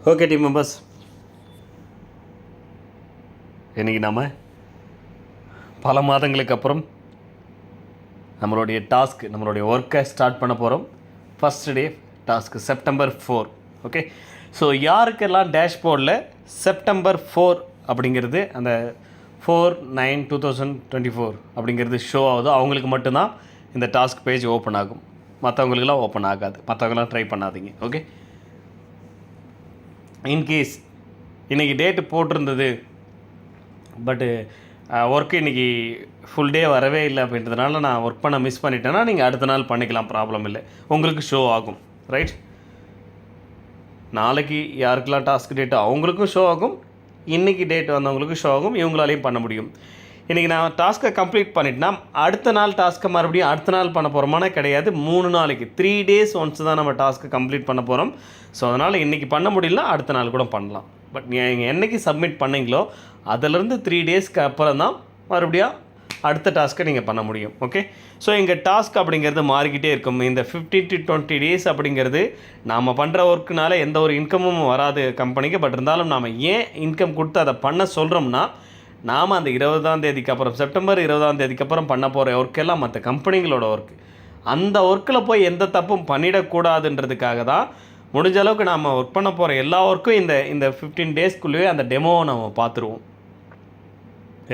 Okay team members, இன்றைக்கி நாம் பல மாதங்களுக்கு அப்புறம் நம்மளுடைய டாஸ்க், நம்மளுடைய ஒர்க்கை ஸ்டார்ட் பண்ண போகிறோம். First day task September 4. Okay, so யாருக்கெல்லாம் டேஷ்போர்டில் செப்டம்பர் 4 அப்படிங்கிறது அந்த 4/9/2024 அப்படிங்கிறது ஷோ ஆகுதோ அவங்களுக்கு மட்டும்தான் இந்த டாஸ்க் பேஜ் ஓப்பன் ஆகும். மற்றவங்களுக்கெல்லாம் ஓப்பன் ஆகாது. மற்றவங்களாம் ட்ரை பண்ணாதீங்க. ஓகே, இன்கேஸ் இன்றைக்கி டேட்டு போட்டிருந்தது பட்டு ஒர்க்கு இன்றைக்கி ஃபுல் டே வரவே இல்லை அப்படின்றதுனால நான் ஒர்க் பண்ண மிஸ் பண்ணிட்டேன்னா நீங்கள் அடுத்த நாள் பண்ணிக்கலாம், ப்ராப்ளம் இல்லை, உங்களுக்கு ஷோ ஆகும். ரைட், நாளைக்கு யாருக்கெல்லாம் டாஸ்க் டேட்டு அவங்களுக்கும் ஷோ ஆகும், இன்றைக்கி டேட் வந்தவங்களுக்கும் ஷோ ஆகும், இவங்களாலையும் பண்ண முடியும். இன்றைக்கி நான் டாஸ்க்கை கம்ப்ளீட் பண்ணிட்டேன்னா அடுத்த நாள் டாஸ்க்கை மறுபடியும் அடுத்த நாள் பண்ண போகிறோமானா கிடையாது. 3 நாளைக்கு 3 days ஒன்ஸ் தான் நம்ம டாஸ்க்கை கம்ப்ளீட் பண்ண போகிறோம். ஸோ அதனால் இன்றைக்கி பண்ண முடியலனா அடுத்த நாள் கூட பண்ணலாம். பட் நீங்கள் என்றைக்கு சப்மிட் பண்ணீங்களோ அதிலேருந்து 3 daysக்கு அப்புறம் தான் மறுபடியும் அடுத்த டாஸ்க்கை நீங்கள் பண்ண முடியும். ஓகே, ஸோ இங்கே டாஸ்க் அப்படிங்கிறது மாறிக்கிட்டே இருக்கும். இந்த 15 to 20 days அப்படிங்கிறது நாம் பண்ணுற ஒர்க்குனால எந்த ஒரு இன்கமும் வராது கம்பெனிக்கு. பட் இருந்தாலும் நாம் ஏன் இன்கம் கொடுத்து அதை பண்ண சொல்கிறோம்னா, நாம் அந்த 20ஆம் தேதிக்கு அப்புறம், செப்டம்பர் 20ஆம் தேதிக்கு அப்புறம் பண்ண போகிற ஒர்க்கெல்லாம் மற்ற கம்பெனிங்களோட ஒர்க்கு. அந்த ஒர்க்கில் போய் எந்த தப்பும் பண்ணிடக்கூடாதுன்றதுக்காக தான் முடிஞ்ச அளவுக்கு நாம் ஒர்க் பண்ண போகிற எல்லா ஒர்க்கும் இந்த 15 daysக்குள்ளேயே அந்த டெமோவை நம்ம பார்த்துருவோம்.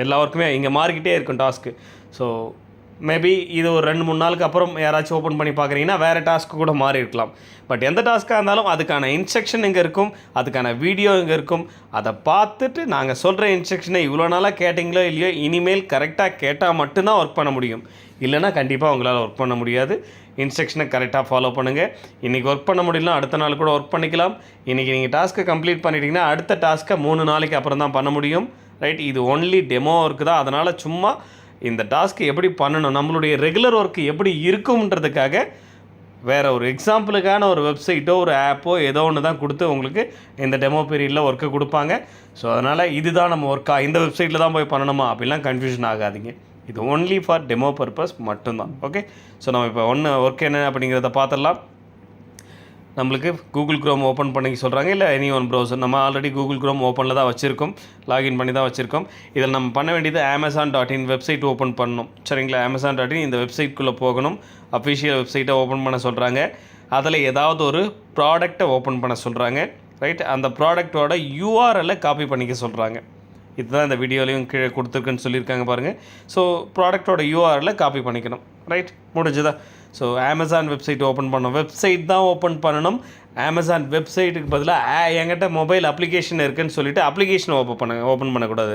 எல்லா ஒர்க்குமே இங்கே மாறிக்கிட்டே இருக்கும் டாஸ்க்கு. ஸோ மேபி இது ஒரு 2-3 நாளுக்கு அப்புறம் யாராச்சும் ஓப்பன் பண்ணி பார்க்குறீங்கன்னா வேறு டாஸ்க்கு கூட மாறி இருக்கலாம். பட் எந்த டாஸ்க்காக இருந்தாலும் அதுக்கான இன்ஸ்ட்ரக்ஷன் இங்கே இருக்கும், அதுக்கான வீடியோ இங்கே இருக்கும். அதை பார்த்துட்டு நாங்கள் சொல்கிற இன்ஸ்ட்ரக்ஷனை இவ்வளோ நாளாக கேட்டிங்களோ இல்லையோ, இனிமேல் கரெக்டாக கேட்டால் மட்டும்தான் ஒர்க் பண்ண முடியும். இல்லைனா கண்டிப்பாக உங்களால் ஒர்க் பண்ண முடியாது. இன்ஸ்ட்ரக்ஷனை கரெக்டாக ஃபாலோ பண்ணுங்கள். இன்றைக்கி ஒர்க் பண்ண முடியலனா அடுத்த நாள் கூட ஒர்க் பண்ணிக்கலாம். இன்றைக்கி நீங்கள் டாஸ்க்கை கம்ப்ளீட் பண்ணிட்டீங்கன்னா அடுத்த டாஸ்க்கை 3 நாளைக்கு அப்புறம் தான் பண்ண முடியும். ரைட், இது ஒன்லி டெமோ ஒர்க்கு தான். அதனால் சும்மா இந்த டாஸ்க்கு எப்படி பண்ணணும், நம்மளுடைய ரெகுலர் ஒர்க்கு எப்படி இருக்கும்ன்றதுக்காக வேறு ஒரு எக்ஸாம்பிளுக்கான ஒரு வெப்சைட்டோ ஒரு ஆப்போ ஏதோ ஒன்று தான் கொடுத்து உங்களுக்கு இந்த டெமோ பீரியடில் ஒர்க்கு கொடுப்பாங்க. ஸோ அதனால் இதுதான் நம்ம ஒர்க்காக இந்த வெப்சைட்டில் தான் போய் பண்ணணுமா அப்படிலாம் கன்ஃபியூஷன் ஆகாதீங்க. இது ஒன்லி ஃபார் டெமோ பர்பஸ் மட்டும்தான். ஓகே, ஸோ நம்ம இப்போ ஒர்க் என்ன அப்படிங்கிறத பார்த்துடலாம். நம்மளுக்கு கூகுள் க்ரோம் ஓப்பன் பண்ணிக்க சொல்கிறாங்க, இல்லை எனி ஒன் ப்ரௌசர். நம்ம ஆல்ரெடி கூகுள் க்ரோம் ஓப்பனில் தான் வச்சுருக்கோம், லாகின் பண்ணி தான் வச்சுருக்கோம். இதில் நம்ம பண்ண வேண்டியது amazon.in வெப்சைட் ஓப்பன் பண்ணணும். சரிங்களா, amazon.in இந்த வெப்சைட்குள்ளே போகணும். அஃபிஷியல் வெப்சைட்டை ஓப்பன் பண்ண சொல்கிறாங்க. அதில் ஏதாவது ஒரு ப்ராடக்டை ஓப்பன் பண்ண சொல்கிறாங்க. ரைட், அந்த ப்ராடக்டோட URL காப்பி பண்ணிக்க சொல்கிறாங்க. இதுதான் இந்த வீடியோலையும் கீழே கொடுத்துருக்குன்னு சொல்லியிருக்காங்க பாருங்கள். ஸோ ப்ராடக்டோட URL காப்பி பண்ணிக்கணும். ரைட், முடிஞ்சுதா? ஸோ அமேசான் வெப்சைட் ஓப்பன் பண்ணணும். வெப்சைட் தான் ஓப்பன் பண்ணணும். அமேசான் வெப்சைட்டுக்கு பதிலாக என்கிட்ட மொபைல் அப்ளிகேஷன் இருக்குதுன்னு சொல்லிவிட்டு அப்ளிகேஷனை ஓப்பன் பண்ணக்கூடாது.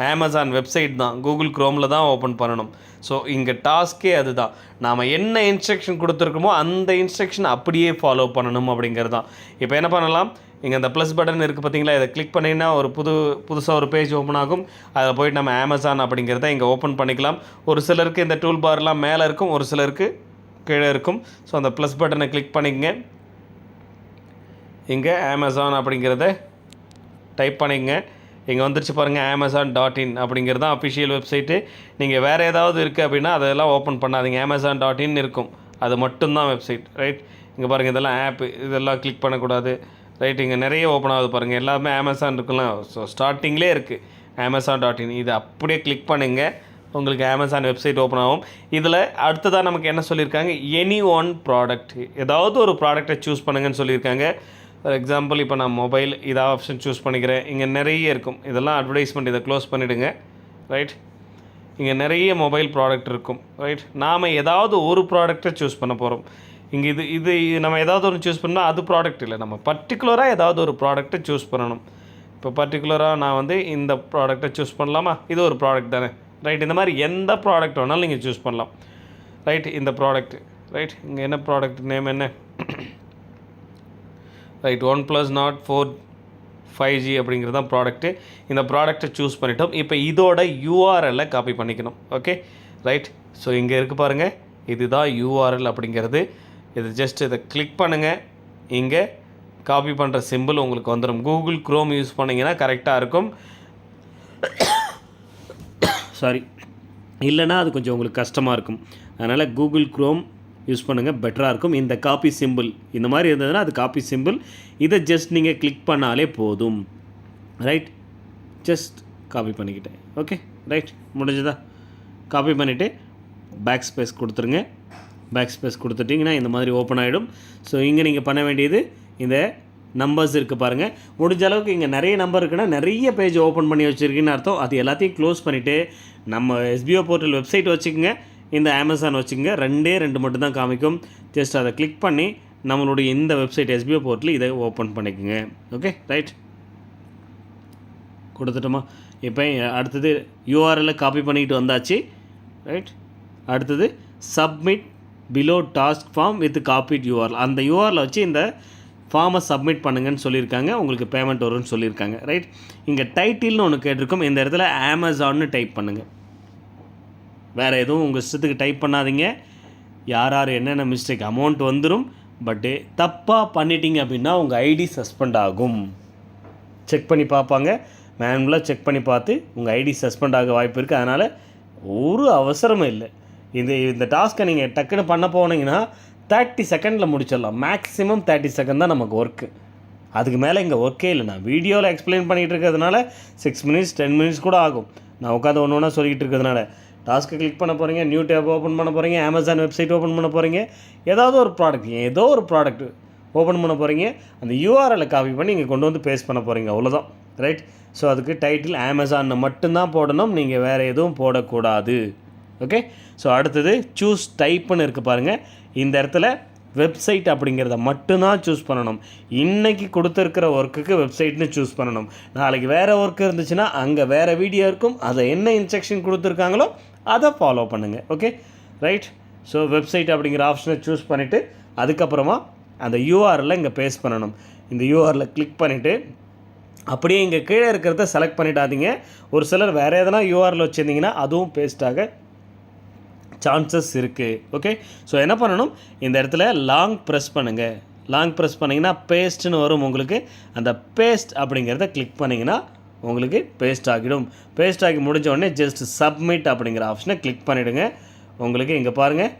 அமேசான் வெப்சைட் தான் கூகுள் க்ரோமில் தான் ஓப்பன் பண்ணணும். ஸோ இங்கே டாஸ்க்கே அதுதான். நாம் என்ன இன்ஸ்ட்ரக்ஷன் கொடுத்துருக்கோமோ அந்த இன்ஸ்ட்ரக்ஷன் அப்படியே ஃபாலோ பண்ணணும் அப்படிங்கிறது தான். இப்போ என்ன பண்ணலாம், இங்கே அந்த ப்ளஸ் பட்டன் இருக்குது பார்த்தீங்களா, இதை கிளிக் பண்ணிங்கன்னா ஒரு புதுசாக ஒரு பேஜ் ஓப்பன் ஆகும். அதில் போய்ட்டு நம்ம அமேசான் அப்படிங்கிறத இங்கே ஓப்பன் பண்ணிக்கலாம். ஒரு சிலருக்கு இந்த டூல் பார்லாம் மேலே இருக்கும், ஒரு சிலருக்கு கீழே இருக்கும். ஸோ அந்த ப்ளஸ் பட்டனை கிளிக் பண்ணிக்கங்க. இங்கே அமேசான் அப்படிங்கிறத டைப் பண்ணிக்கங்க. இங்கே வந்துருச்சு பாருங்கள், amazon.in அப்படிங்கிறது தான் அஃபிஷியல் வெப்சைட்டு. நீங்கள் வேறு ஏதாவது இருக்குது அப்படின்னா அதெல்லாம் ஓப்பன் பண்ணாதீங்க. amazon.in இருக்கும், அது மட்டும்தான் வெப்சைட். ரைட், இங்கே பாருங்கள், இதெல்லாம் ஆப்பு, இதெல்லாம் கிளிக் பண்ணக்கூடாது. ரைட், இங்கே நிறைய ஓப்பன் ஆகுது பாருங்கள், எல்லாமே அமேசான் இருக்குலாம். ஸோ ஸ்டார்டிங்லேயே இருக்குது amazon.in. இது அப்படியே கிளிக் பண்ணுங்க, உங்களுக்கு அமேசான் வெப்சைட் ஓப்பன் ஆகும். இதில் அடுத்ததாக நமக்கு என்ன சொல்லியிருக்காங்க, எனி ஒன் ப்ராடக்ட், ஏதாவது ஒரு ப்ராடக்டை சூஸ் பண்ணுங்கன்னு சொல்லியிருக்காங்க. ஃபார் எக்ஸாம்பிள் இப்போ நான் மொபைல் இதை ஆப்ஷன் சூஸ் பண்ணிக்கிறேன். இங்கே நிறைய இருக்கும், இதெல்லாம் அட்வர்டைஸ்மெண்ட், இதை க்ளோஸ் பண்ணிவிடுங்க. ரைட், இங்கே நிறைய மொபைல் ப்ராடக்ட் இருக்கும். ரைட், நாம் ஏதாவது ஒரு ப்ராடக்டை சூஸ் பண்ண போகிறோம். இங்கே இது நம்ம ஏதாவது ஒன்று சூஸ் பண்ணால் அது ப்ராடக்ட் இல்லை, நம்ம பர்டிகுலராக ஏதாவது ஒரு ப்ராடக்ட்டை சூஸ் பண்ணணும். இப்போ பர்டிகுலராக நான் இந்த ப்ராடக்டை சூஸ் பண்ணலாமா, இது ஒரு ப்ராடக்ட் தானே. ரைட், இந்த மாதிரி எந்த ப்ராடக்ட் வேணாலும் நீங்கள் சூஸ் பண்ணலாம். ரைட், இந்த ப்ராடக்ட். ரைட், இங்கே என்ன ப்ராடக்ட் நேம் என்ன, ரைட், OnePlus Nord 4 5G அப்படிங்கிறது தான் ப்ராடக்ட்டு. இந்த ப்ராடக்ட்டை சூஸ் பண்ணிட்டோம். இப்போ இதோட URL காப்பி பண்ணிக்கணும். ஓகே, ரைட், ஸோ இங்கே இருக்குது பாருங்கள், இதுதான் URL அப்படிங்கிறது. இது ஜஸ்ட் இதை கிளிக் பண்ணுங்கள். இங்கே காப்பி பண்ணுற சிம்பிள் உங்களுக்கு வந்துடும். கூகுள் க்ரோம் யூஸ் பண்ணிங்கன்னா கரெக்டாக இருக்கும். சாரி, இல்லைனா அது கொஞ்சம் உங்களுக்கு கஷ்டமாக இருக்கும். அதனால் கூகுள் க்ரோம் யூஸ் பண்ணுங்கள், பெட்டராக இருக்கும். இந்த காப்பி சிம்பிள் இந்த மாதிரி இருந்ததுன்னா அது காப்பி சிம்பிள். இதை ஜஸ்ட் நீங்கள் கிளிக் பண்ணாலே போதும். ரைட், ஜஸ்ட் காப்பி பண்ணிக்கிட்டேன். ஓகே, ரைட், முடிஞ்சதா? காப்பி பண்ணிவிட்டு பேக் ஸ்பேஸ் கொடுத்துருங்க. பேக் ஸ்பேஸ் கொடுத்துட்டிங்கன்னா இந்த மாதிரி ஓப்பன் ஆகிடும். ஸோ இங்கே நீங்கள் பண்ண வேண்டியது இந்த நம்பர்ஸ் இருக்குது பாருங்கள். முடிஞ்ச அளவுக்கு இங்கே நிறைய நம்பர் இருக்குன்னா நிறைய பேஜ் ஓப்பன் பண்ணி வச்சுருக்கீங்கன்னு அர்த்தம். அது எல்லாத்தையும் க்ளோஸ் பண்ணிவிட்டு நம்ம எஸ்பிஓ போர்ட்டல் வெப்சைட் வச்சுக்கோங்க, இந்த அமேசான் வச்சுக்கோங்க. 2 மட்டும் தான் காமிக்கும். ஜஸ்ட் அதை கிளிக் பண்ணி நம்மளுடைய இந்த வெப்சைட் எஸ்பிஓ போர்ட்டல் இதை ஓப்பன் பண்ணிக்கோங்க. ஓகே, ரைட், கொடுத்துட்டோமா? இப்போ அடுத்தது யூஆர்எல்லை காப்பி பண்ணிக்கிட்டு வந்தாச்சு. ரைட், அடுத்தது submit below task form with copied URL. அந்த யூஆர்எல் வச்சு இந்த ஃபார்மை சப்மிட் பண்ணுங்கன்னு சொல்லியிருக்காங்க. உங்களுக்கு பேமெண்ட் வரும்னு சொல்லியிருக்காங்க. ரைட், இங்கே டைட்டில்னு ஒன்று கேட்டிருக்கோம். இந்த இடத்துல அமேசான்னு டைப் பண்ணுங்கள். வேறு எதுவும் உங்கள் இஷ்டத்துக்கு டைப் பண்ணாதீங்க. யார் என்னென்ன மிஸ்டேக் அமௌண்ட் வந்துடும். பட்டு தப்பாக பண்ணிட்டீங்க அப்படின்னா உங்கள் ஐடி சஸ்பெண்ட் ஆகும். செக் பண்ணி பார்ப்பாங்க, மேனுவலாக செக் பண்ணி பார்த்து உங்கள் ஐடி சஸ்பெண்ட் ஆக வாய்ப்பு இருக்குது. அதனால் ஒரு அவசரமும் இல்லை. இந்த டாஸ்க்கை நீங்கள் டக்குன்னு பண்ண போனீங்கன்னா 30 செகண்டில் முடிச்சிடலாம். மேக்ஸிமம் 30 செகண்ட் தான் நமக்கு ஒர்க்கு. அதுக்கு மேலே இங்கே ஒர்க்கே இல்லை. நான் வீடியோவில் எக்ஸ்பிளைன் பண்ணிகிட்டு இருக்கிறதுனால 6 மினிட்ஸ் 10 மினிட்ஸ் கூட ஆகும். நான் உட்காந்து ஒன்று ஒன்றா சொல்லிகிட்டு இருக்கிறதுனால. டாஸ்க்கை கிளிக் பண்ண போகிறீங்க, நியூ டேப் ஓப்பன் பண்ண போகிறீங்க, அமேசான் வெப்சைட் ஓப்பன் பண்ண போகிறீங்க, ஏதோ ஒரு ப்ராடக்ட் ஓப்பன் பண்ண போகிறீங்க. அந்த யூஆர்எல்லை காப்பி பண்ணி இங்கே கொண்டு வந்து பேஸ்ட் பண்ண போகிறீங்க, அவ்வளோதான். ரைட், ஸோ அதுக்கு டைட்டில் அமேசான் மட்டும்தான் போடணும், நீங்கள் வேறு எதுவும் போடக்கூடாது. ஓகே, ஸோ அடுத்தது சூஸ் டைப்புன்னு இருக்குது பாருங்கள். இந்த இடத்துல வெப்சைட் அப்படிங்கிறத மட்டும்தான் சூஸ் பண்ணணும். இன்றைக்கி கொடுத்துருக்கிற ஒர்க்குக்கு வெப்சைட்னு சூஸ் பண்ணணும். நாளைக்கு வேறு ஒர்க்கு இருந்துச்சுன்னா அங்கே வேறு வீடியோ இருக்கும். அதை என்ன இன்ஸ்ட்ரக்ஷன் கொடுத்துருக்காங்களோ அதை ஃபாலோ பண்ணுங்கள். ஓகே, ரைட், ஸோ வெப்சைட் அப்படிங்கிற ஆப்ஷனை சூஸ் பண்ணிவிட்டு அதுக்கப்புறமா அந்த யூஆர்எல்லை இங்கே பேஸ்ட் பண்ணணும். இந்த யூஆர்எல்லை கிளிக் பண்ணிவிட்டு அப்படியே இங்கே கீழே இருக்கிறத செலக்ட் பண்ணிடாதீங்க. ஒரு சிலர் வேறு எதனா யூஆர்எல் வச்சுருந்தீங்கன்னா அதுவும் பேஸ்ட் ஆக சான்சஸ் இருக்குது. ஓகே, ஸோ என்ன பண்ணணும், இந்த இடத்துல லாங் ப்ரெஸ் பண்ணுங்கள். லாங் ப்ரெஸ் பண்ணிங்கன்னா பேஸ்ட்டுன்னு வரும் உங்களுக்கு. அந்த பேஸ்ட் அப்படிங்கிறத கிளிக் பண்ணிங்கன்னா உங்களுக்கு பேஸ்ட் ஆகிடும். பேஸ்ட் ஆகி முடிஞ்ச உடனே ஜஸ்ட் சப்மிட் அப்படிங்கிற ஆப்ஷனை கிளிக் பண்ணிவிடுங்க. உங்களுக்கு இங்கே பாருங்கள்,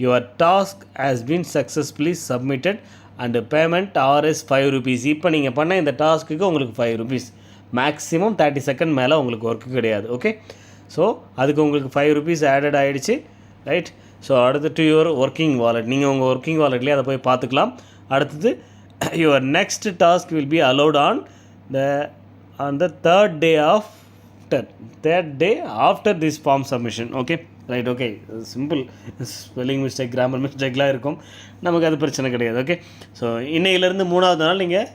your task has been successfully submitted and payment RS 5 rupees. இப்போ நீங்கள் பண்ண இந்த டாஸ்க்குக்கு உங்களுக்கு 5 rupees. மேக்ஸிமம் 30 செகண்ட் மேலே உங்களுக்கு ஒர்க்கு கிடையாது. ஓகே, ஸோ அதுக்கு உங்களுக்கு 5 rupees ஆடட் ஆகிடுச்சு. ரைட், ஸோ அடுத்து டு யுவர் ஒர்க்கிங் வாலெட். நீங்கள் உங்கள் ஒர்க்கிங் வாலெட்லேயே அதை போய் பார்த்துக்கலாம். அடுத்தது your next task will be allot on the third day after this form submission. Okay, right, okay, simple. Spelling mistake, grammar மிஸ்டேக்லாம் இருக்கும், நமக்கு அது பிரச்சனை கிடையாது. ஓகே, ஸோ இன்னையிலேருந்து 3வது நாள் நீங்கள்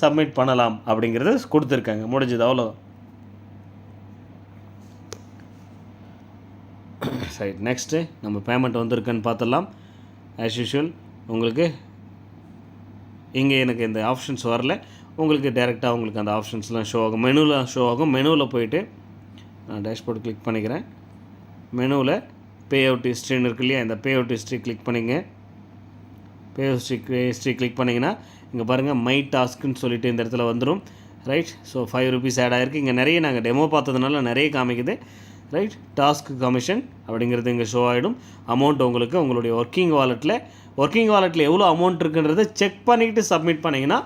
சப்மிட் பண்ணலாம் அப்படிங்கிறது கொடுத்துருக்காங்க. முடிஞ்சது, அவ்வளோதான். சரி, நெக்ஸ்ட்டு நம்ம பேமெண்ட் வந்திருக்குன்னு பார்த்துடலாம். ஆஸ் யூஷுவல் உங்களுக்கு இங்கே எனக்கு இந்த ஆப்ஷன்ஸ் வரல. உங்களுக்கு டைரெக்டாக உங்களுக்கு அந்த ஆப்ஷன்ஸ்லாம் ஷோ ஆகும், மெனுவில் ஷோ ஆகும். மெனுவில் போயிட்டு நான் டேஷ்போர்ட் கிளிக் பண்ணிக்கிறேன். மெனுவில் பே அவுட் ஹிஸ்ட்ரின்னு இருக்கு இல்லையா, இந்த பே அவுட் ஹிஸ்ட்ரி கிளிக் பண்ணிங்க. பே ஹிஸ்ட்ரி கிளிக் பண்ணிங்கன்னா இங்கே பாருங்கள் மை டாஸ்க்குன்னு சொல்லிட்டு இந்த இடத்துல வந்துடும். ரைட், ஸோ 5 rupees ஆட் ஆகிருக்கு. இங்கே நிறைய நாங்கள் டெமோ பார்த்ததுனால நிறைய காமிக்குது. ரைட், டாஸ்க் கமிஷன் அப்படிங்கிறது இங்கே ஷோ ஆகிடும். அமௌண்ட் உங்களுக்கு உங்களுடைய ஒர்க்கிங் வாலெட்டில் எவ்வளோ அமௌண்ட் இருக்குன்றதை செக் பண்ணிவிட்டு சப்மிட் பண்ணிங்கன்னா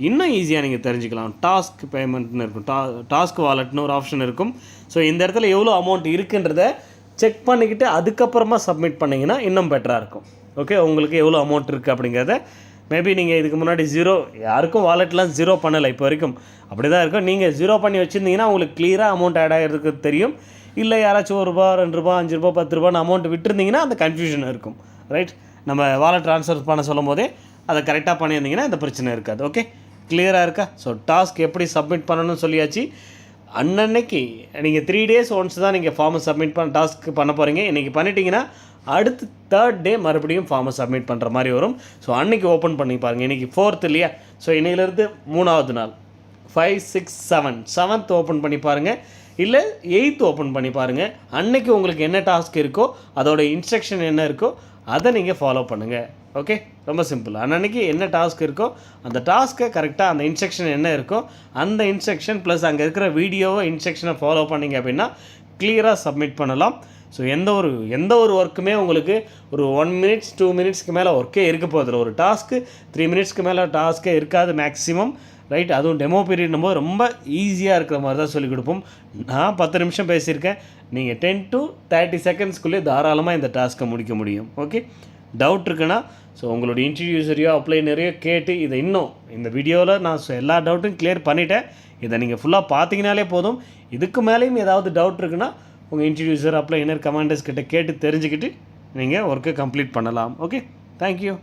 இன்னும் ஈஸியாக நீங்கள் தெரிஞ்சுக்கலாம். டாஸ்க் பேமெண்ட்னு இருக்கும், டாஸ்க் வாலெட்னு ஒரு ஆப்ஷன் இருக்கும். ஸோ இந்த இடத்துல எவ்வளோ அமௌண்ட் இருக்குன்றதை செக் பண்ணிக்கிட்டு அதுக்கப்புறமா சப்மிட் பண்ணிங்கன்னா இன்னும் பெட்டராக இருக்கும். ஓகே, உங்களுக்கு எவ்வளோ அமௌண்ட் இருக்குது அப்படிங்கிறத மேபி நீங்கள் இதுக்கு முன்னாடி யாருக்கும் வாலெட்லாம் 0 பண்ணலை இப்போ வரைக்கும். அப்படி தான் இருக்கும். நீங்கள் 0 பண்ணி வச்சுருந்தீங்கன்னா உங்களுக்கு கிளியராக அமௌண்ட் ஆட் ஆகிறதுக்கு தெரியும். இல்லை யாராச்சும் ₹1 ₹2 ₹5 ₹10 அமௌண்ட் விட்டுருந்தீங்கன்னா அந்த கன்ஃபியூஷன் இருக்கும். ரைட், நம்ம வாலெட் ட்ரான்ஸ்ஃபர் பண்ண சொல்லும் போதே அதை கரெக்டாக பண்ணியிருந்தீங்கன்னா இந்த பிரச்சனை இருக்காது. ஓகே, கிளியராக இருக்கா? ஸோ டாஸ்க் எப்படி சப்மிட் பண்ணணும்னு சொல்லியாச்சு. அன்னன்னைக்கு நீங்கள் 3 days ஒன்ஸ் தான் நீங்கள் ஃபார்மை சப்மிட் டாஸ்க் பண்ண போகிறீங்க. இன்றைக்கி பண்ணிட்டீங்கன்னா அடுத்து 3rd day மறுபடியும் ஃபார்மை சப்மிட் பண்ணுற மாதிரி வரும். ஸோ அன்றைக்கி ஓப்பன் பண்ணி பாருங்கள். இன்றைக்கி 4th இல்லையா, ஸோ இன்னையிலேருந்து 3வது நாள் 5, 6, 7th ஓப்பன் பண்ணி பாருங்கள். இல்லை 8th ஓப்பன் பண்ணி பாருங்கள். அன்றைக்கி உங்களுக்கு என்ன டாஸ்க் இருக்கோ அதோட இன்ஸ்ட்ரக்ஷன் என்ன இருக்கோ அதை நீங்கள் ஃபாலோ பண்ணுங்கள். ஓகே, ரொம்ப சிம்பிள். அன்றைக்கி என்ன டாஸ்க் இருக்கோ அந்த டாஸ்க்கை கரெக்டாக அந்த இன்ஸ்ட்ரக்ஷன் என்ன இருக்கோ அந்த இன்ஸ்ட்ரக்ஷன் ப்ளஸ் அங்கே இருக்கிற வீடியோவை இன்ஸ்ட்ரக்ஷனை ஃபாலோ பண்ணிங்க அப்படின்னா கிளியராக சப்மிட் பண்ணலாம். ஸோ எந்த ஒரு ஒர்க்குமே உங்களுக்கு ஒரு 1 மினிட்ஸ் 2 மினிட்ஸ்க்கு மேலே ஒர்க்கே இருக்க போதில்லை. ஒரு டாஸ்க்கு 3 மினிட்ஸ்க்கு மேலே டாஸ்க்கே இருக்காது மேக்ஸிமம், ரைட்? அதுவும் டெமோ பீரியட்னும் போது ரொம்ப ஈஸியாக இருக்கிற மாதிரி தான் சொல்லிக் கொடுப்போம். நான் 10 நிமிஷம் பேசியிருக்கேன், நீங்கள் 10 to 30 செகண்ட்ஸ்க்குள்ளே தாராளமாக இந்த டாஸ்க்கை முடிக்க முடியும். ஓகே, டவுட் இருக்குன்னா ஸோ உங்களோட இன்ட்ரடியூசரையோ அப்ளைனரையோ கேட்டு இதை இன்னும் இந்த வீடியோவில் நான் எல்லா டவுட்டும் கிளியர் பண்ணிட்டேன். இதை நீங்கள் ஃபுல்லாக பார்த்தீங்கனாலே போதும். இதுக்கு மேலேயும் ஏதாவது டவுட் இருக்குன்னா உங்கள் இன்ட்ரடியூசர் அப்ளைனர் கமாண்டர்ஸ் கிட்ட கேட்டு தெரிஞ்சுக்கிட்டு நீங்கள் ஒர்க்கை கம்ப்ளீட் பண்ணலாம். Okay, thank you.